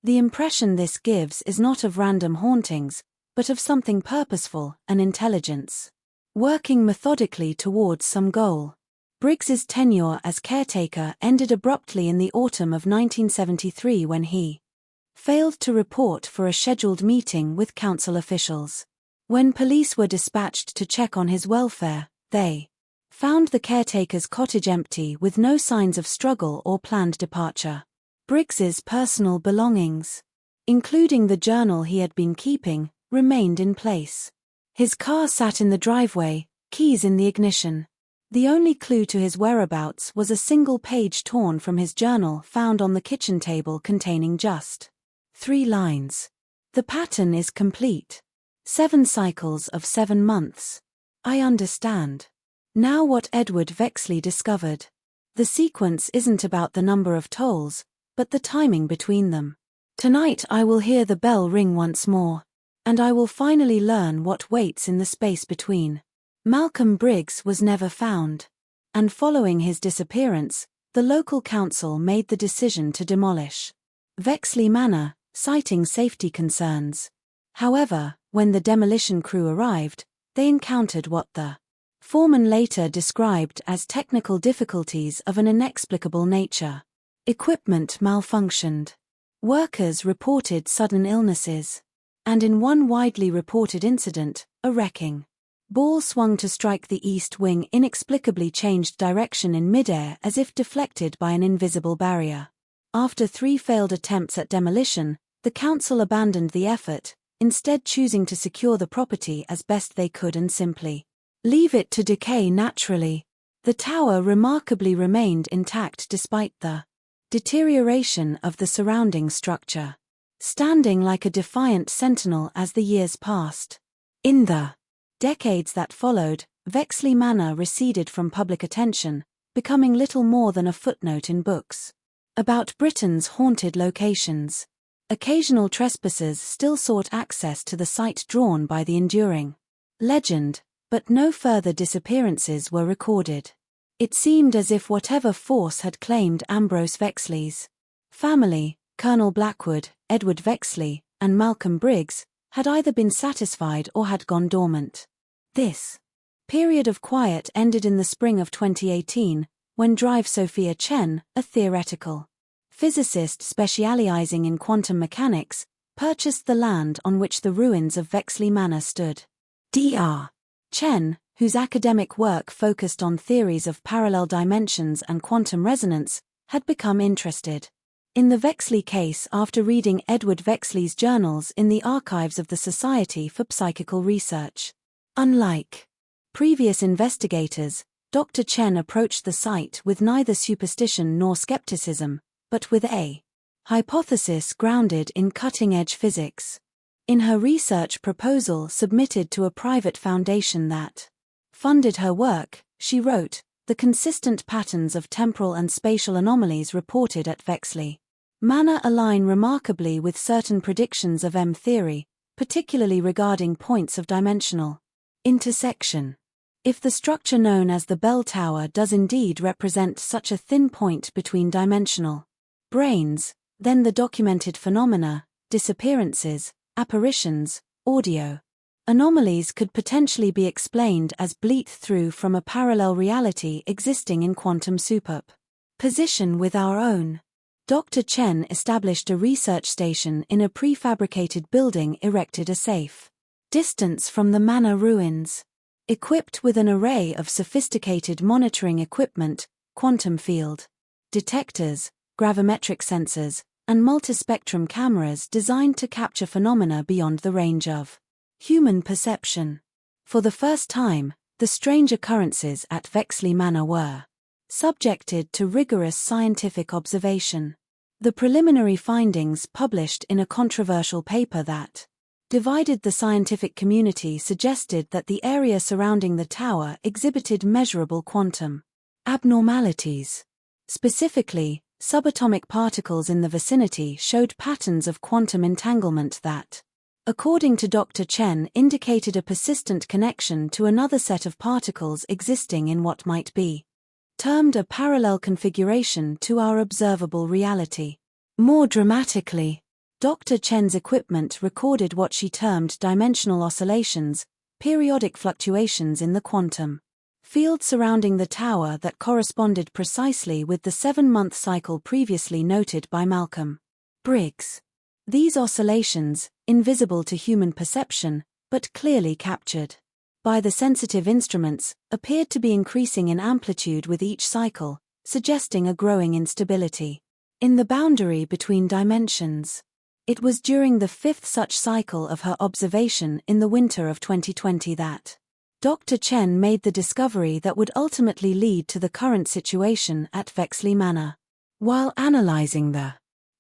The impression this gives is not of random hauntings, but of something purposeful, an intelligence working methodically towards some goal. Briggs's tenure as caretaker ended abruptly in the autumn of 1973 when he failed to report for a scheduled meeting with council officials. When police were dispatched to check on his welfare, they found the caretaker's cottage empty with no signs of struggle or planned departure. Briggs's personal belongings, including the journal he had been keeping, remained in place. His car sat in the driveway, keys in the ignition. The only clue to his whereabouts was a single page torn from his journal found on the kitchen table containing just 3 lines. The pattern is complete. 7 cycles of 7 months. I understand now what Edward Vexley discovered. The sequence isn't about the number of tolls, but the timing between them. Tonight I will hear the bell ring once more, and I will finally learn what waits in the space between. Malcolm Briggs was never found, and following his disappearance, the local council made the decision to demolish Vexley Manor, citing safety concerns. However, when the demolition crew arrived, they encountered what the foreman later described as technical difficulties of an inexplicable nature. Equipment malfunctioned. Workers reported sudden illnesses. And in one widely reported incident, a wrecking ball swung to strike the east wing inexplicably changed direction in midair as if deflected by an invisible barrier. After 3 failed attempts at demolition, the council abandoned the effort, instead choosing to secure the property as best they could and simply leave it to decay naturally. The tower remarkably remained intact despite the deterioration of the surrounding structure, standing like a defiant sentinel as the years passed. In the decades that followed, Vexley Manor receded from public attention, becoming little more than a footnote in books about Britain's haunted locations. Occasional trespassers still sought access to the site drawn by the enduring legend, but no further disappearances were recorded. It seemed as if whatever force had claimed Ambrose Vexley's family, Colonel Blackwood, Edward Vexley, and Malcolm Briggs, had either been satisfied or had gone dormant. This period of quiet ended in the spring of 2018, when Drive Sophia Chen, a theoretical physicist specializing in quantum mechanics, purchased the land on which the ruins of Vexley Manor stood. Dr. Chen, whose academic work focused on theories of parallel dimensions and quantum resonance, had become interested in the Vexley case after reading Edward Vexley's journals in the archives of the Society for Psychical Research. Unlike previous investigators, Dr. Chen approached the site with neither superstition nor skepticism, but with a hypothesis grounded in cutting-edge physics. In her research proposal submitted to a private foundation that funded her work, she wrote, "The consistent patterns of temporal and spatial anomalies reported at Vexley Manor align remarkably with certain predictions of M-theory, particularly regarding points of dimensional intersection. If the structure known as the bell tower does indeed represent such a thin point between dimensional branes, then the documented phenomena, disappearances, apparitions, audio Anomalies could potentially be explained as bleed-through from a parallel reality existing in quantum superposition with our own. Dr. Chen established a research station in a prefabricated building erected a safe distance from the manor ruins. Equipped with an array of sophisticated monitoring equipment, quantum field detectors, gravimetric sensors, and multispectrum cameras designed to capture phenomena beyond the range of human perception. For the first time, the strange occurrences at Vexley Manor were subjected to rigorous scientific observation. The preliminary findings published in a controversial paper that divided the scientific community suggested that the area surrounding the tower exhibited measurable quantum abnormalities. Specifically, subatomic particles in the vicinity showed patterns of quantum entanglement that, according to Dr. Chen, indicated a persistent connection to another set of particles existing in what might be termed a parallel configuration to our observable reality. More dramatically, Dr. Chen's equipment recorded what she termed dimensional oscillations, periodic fluctuations in the quantum field surrounding the tower that corresponded precisely with the 7-month cycle previously noted by Malcolm Briggs. These oscillations, invisible to human perception, but clearly captured by the sensitive instruments, appeared to be increasing in amplitude with each cycle, suggesting a growing instability in the boundary between dimensions. It was during the 5th such cycle of her observation in the winter of 2020 that Dr. Chen made the discovery that would ultimately lead to the current situation at Vexley Manor. While analyzing the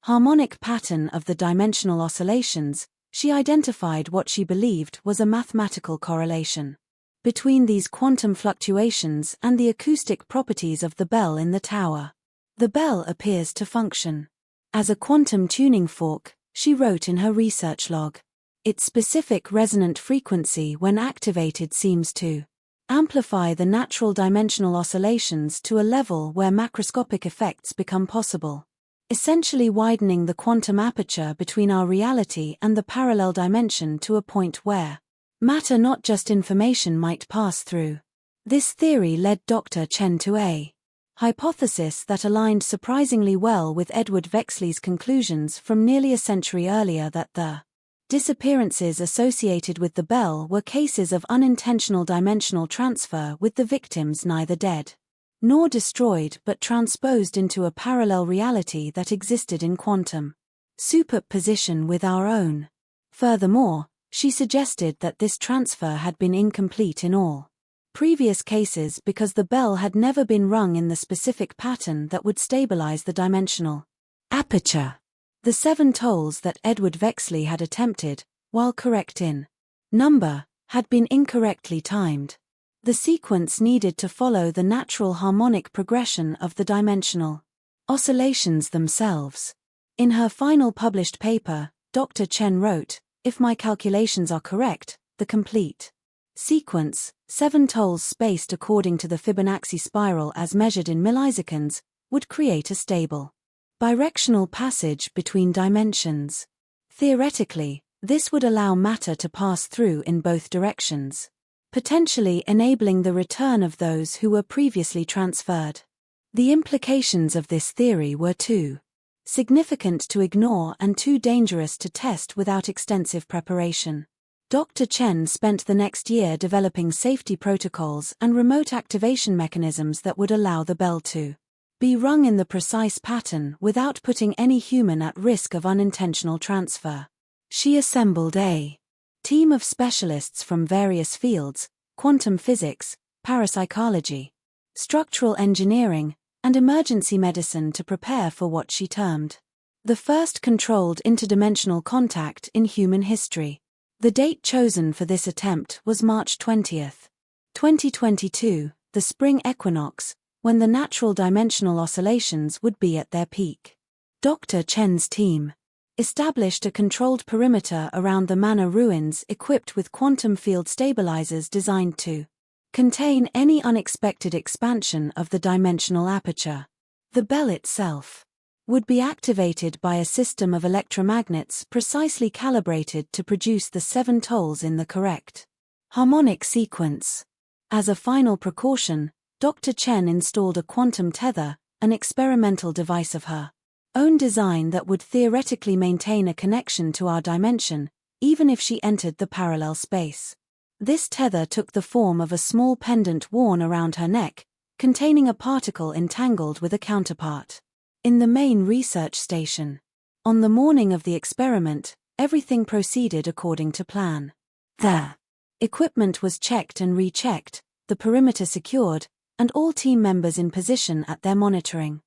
harmonic pattern of the dimensional oscillations, she identified what she believed was a mathematical correlation between these quantum fluctuations and the acoustic properties of the bell in the tower. The bell appears to function as a quantum tuning fork, she wrote in her research log. Its specific resonant frequency when activated seems to amplify the natural dimensional oscillations to a level where macroscopic effects become possible, essentially widening the quantum aperture between our reality and the parallel dimension to a point where matter, not just information, might pass through. This theory led Dr. Chen to a hypothesis that aligned surprisingly well with Edward Vexley's conclusions from nearly a century earlier that the disappearances associated with the bell were cases of unintentional dimensional transfer, with the victims neither dead nor destroyed but transposed into a parallel reality that existed in quantum superposition with our own. Furthermore, she suggested that this transfer had been incomplete in all previous cases because the bell had never been rung in the specific pattern that would stabilize the dimensional aperture. The 7 tolls that Edward Vexley had attempted, while correct in number, had been incorrectly timed. The sequence needed to follow the natural harmonic progression of the dimensional oscillations themselves. In her final published paper, Dr. Chen wrote, "If my calculations are correct, the complete sequence, 7 tolls spaced according to the Fibonacci spiral as measured in milliseconds, would create a stable birectional passage between dimensions. Theoretically, this would allow matter to pass through in both directions, potentially enabling the return of those who were previously transferred. The implications of this theory were too significant to ignore and too dangerous to test without extensive preparation. Dr. Chen spent the next year developing safety protocols and remote activation mechanisms that would allow the bell to be rung in the precise pattern without putting any human at risk of unintentional transfer. She assembled a team of specialists from various fields: quantum physics, parapsychology, structural engineering, and emergency medicine, to prepare for what she termed the first controlled interdimensional contact in human history. The date chosen for this attempt was March 20, 2022, the spring equinox, when the natural dimensional oscillations would be at their peak. Dr. Chen's team established a controlled perimeter around the manor ruins equipped with quantum field stabilizers designed to contain any unexpected expansion of the dimensional aperture. The bell itself would be activated by a system of electromagnets precisely calibrated to produce the 7 tolls in the correct harmonic sequence. As a final precaution, Dr. Chen installed a quantum tether, an experimental device of her own design that would theoretically maintain a connection to our dimension, even if she entered the parallel space. This tether took the form of a small pendant worn around her neck, containing a particle entangled with a counterpart in the main research station. On the morning of the experiment, everything proceeded according to plan. The equipment was checked and rechecked, the perimeter secured, and all team members in position at their monitoring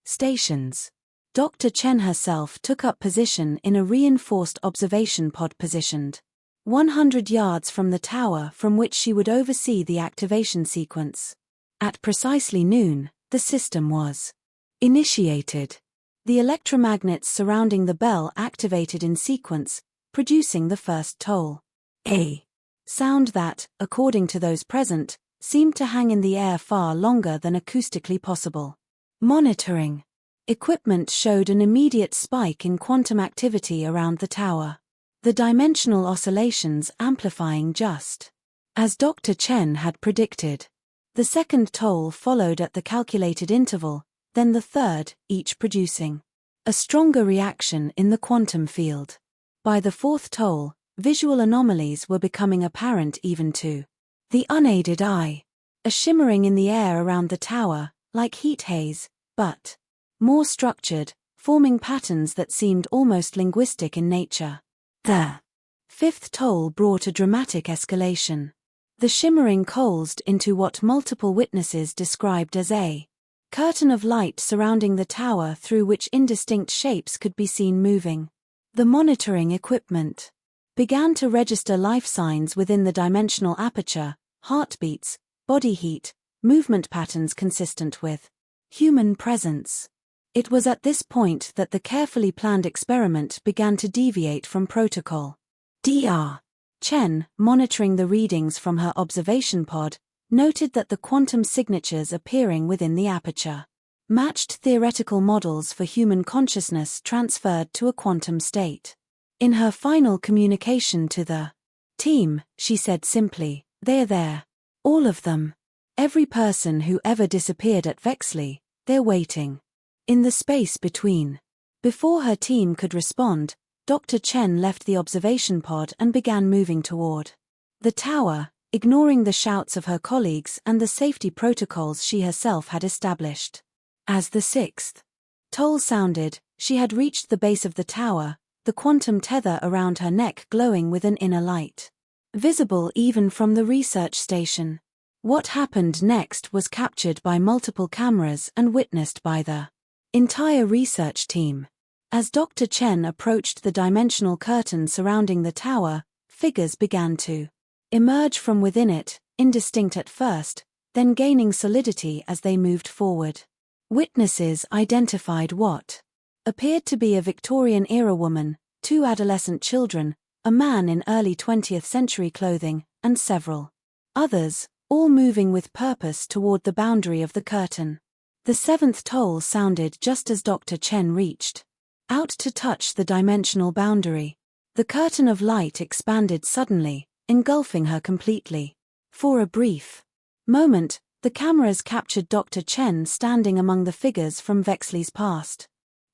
stations. Dr. Chen herself took up position in a reinforced observation pod positioned 100 yards from the tower from which she would oversee the activation sequence. At precisely noon, the system was initiated. The electromagnets surrounding the bell activated in sequence, producing the first toll. A sound that, according to those present, seemed to hang in the air far longer than acoustically possible. Monitoring equipment showed an immediate spike in quantum activity around the tower, the dimensional oscillations amplifying just as Dr. Chen had predicted. The second toll followed at the calculated interval, then the third, each producing a stronger reaction in the quantum field. By the fourth toll, visual anomalies were becoming apparent even to the unaided eye, a shimmering in the air around the tower, like heat haze, but more structured, forming patterns that seemed almost linguistic in nature. The fifth toll brought a dramatic escalation. The shimmering coalesced into what multiple witnesses described as a curtain of light surrounding the tower through which indistinct shapes could be seen moving. The monitoring equipment began to register life signs within the dimensional aperture, heartbeats, body heat, movement patterns consistent with human presence. It was at this point that the carefully planned experiment began to deviate from protocol. Dr. Chen, monitoring the readings from her observation pod, noted that the quantum signatures appearing within the aperture matched theoretical models for human consciousness transferred to a quantum state. In her final communication to the team, she said simply, "They're there. All of them. Every person who ever disappeared at Vexley, they're waiting." In the space between. Before her team could respond, Dr. Chen left the observation pod and began moving toward the tower, ignoring the shouts of her colleagues and the safety protocols she herself had established. As the sixth toll sounded, she had reached the base of the tower, the quantum tether around her neck glowing with an inner light, visible even from the research station. What happened next was captured by multiple cameras and witnessed by the entire research team. As Dr. Chen approached the dimensional curtain surrounding the tower, figures began to emerge from within it, indistinct at first, then gaining solidity as they moved forward. Witnesses identified what appeared to be a Victorian-era woman, 2 adolescent children, a man in early 20th century clothing, and several others, all moving with purpose toward the boundary of the curtain. The 7th toll sounded just as Dr. Chen reached out to touch the dimensional boundary. The curtain of light expanded suddenly, engulfing her completely. For a brief moment, the cameras captured Dr. Chen standing among the figures from Vexley's past.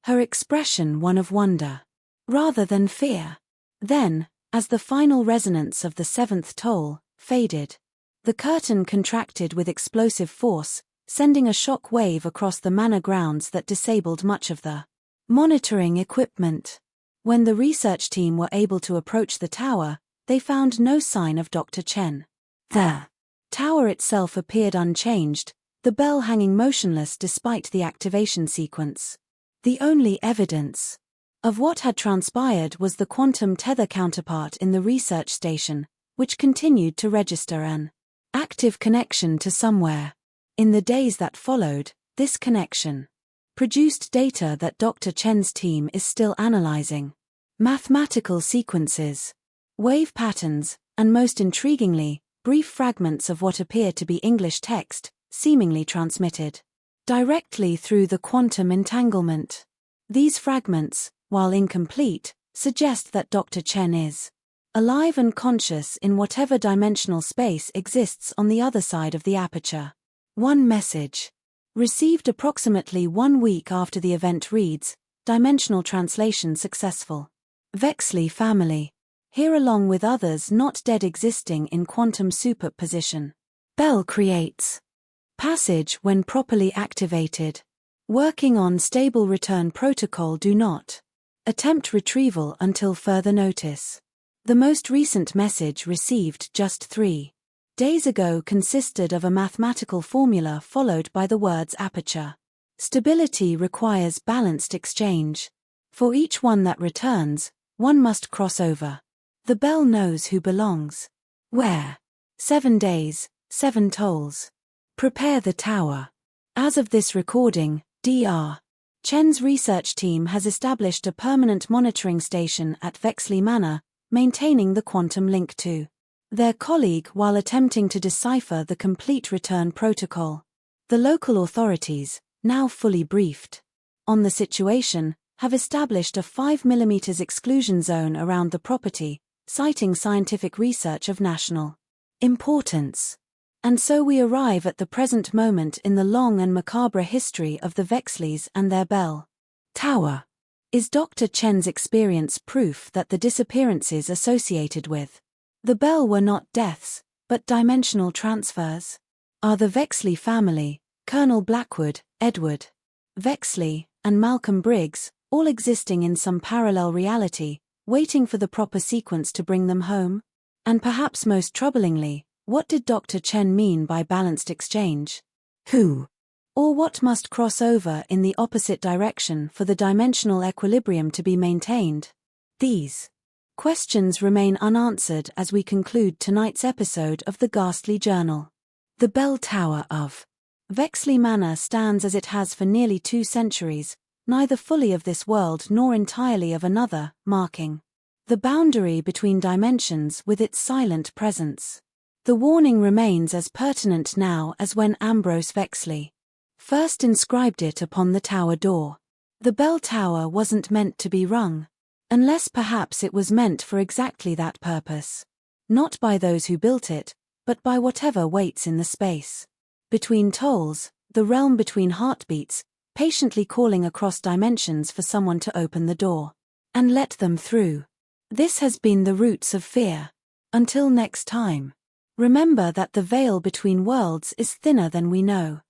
Her expression one of wonder, rather than fear. Then, as the final resonance of the 7th toll faded, the curtain contracted with explosive force, sending a shock wave across the manor grounds that disabled much of the monitoring equipment. When the research team were able to approach the tower, they found no sign of Dr. Chen. The tower itself appeared unchanged, the bell hanging motionless despite the activation sequence. The only evidence of what had transpired was the quantum tether counterpart in the research station, which continued to register an active connection to somewhere. In the days that followed, this connection produced data that Dr. Chen's team is still analyzing. Mathematical sequences, wave patterns, and most intriguingly, brief fragments of what appear to be English text, seemingly transmitted directly through the quantum entanglement. These fragments, while incomplete, suggest that Dr. Chen is alive and conscious in whatever dimensional space exists on the other side of the aperture. One message. Received approximately 1 week after the event reads, dimensional translation successful. Vexley family. Here along with others not dead existing in quantum superposition. Bell creates passage when properly activated. Working on stable return protocol. Do not attempt retrieval until further notice. The most recent message received just 3 days ago consisted of a mathematical formula followed by the words aperture. Stability requires balanced exchange. For each one that returns, one must cross over. The bell knows who belongs where. 7 days, 7 tolls. Prepare the tower. As of this recording, Dr. Chen's research team has established a permanent monitoring station at Vexley Manor, maintaining the quantum link to their colleague while attempting to decipher the complete return protocol. The local authorities, now fully briefed on the situation, have established a 5 mm exclusion zone around the property, citing scientific research of national importance. And so we arrive at the present moment in the long and macabre history of the Vexleys and their bell tower. Is Dr. Chen's experience proof that the disappearances associated with the bell were not deaths, but dimensional transfers? Are the Vexley family, Colonel Blackwood, Edward Vexley, and Malcolm Briggs, all existing in some parallel reality, waiting for the proper sequence to bring them home? And perhaps most troublingly, what did Dr. Chen mean by balanced exchange? Who or what must cross over in the opposite direction for the dimensional equilibrium to be maintained? These questions remain unanswered as we conclude tonight's episode of the Ghastly Journal. The bell tower of Vexley Manor stands as it has for nearly 2 centuries, neither fully of this world nor entirely of another, marking the boundary between dimensions with its silent presence. The warning remains as pertinent now as when Ambrose Vexley first inscribed it upon the tower door. The bell tower wasn't meant to be rung, unless perhaps it was meant for exactly that purpose. Not by those who built it, but by whatever waits in the space between tolls, the realm between heartbeats, patiently calling across dimensions for someone to open the door and let them through. This has been the Roots of Fear. Until next time. Remember that the veil between worlds is thinner than we know.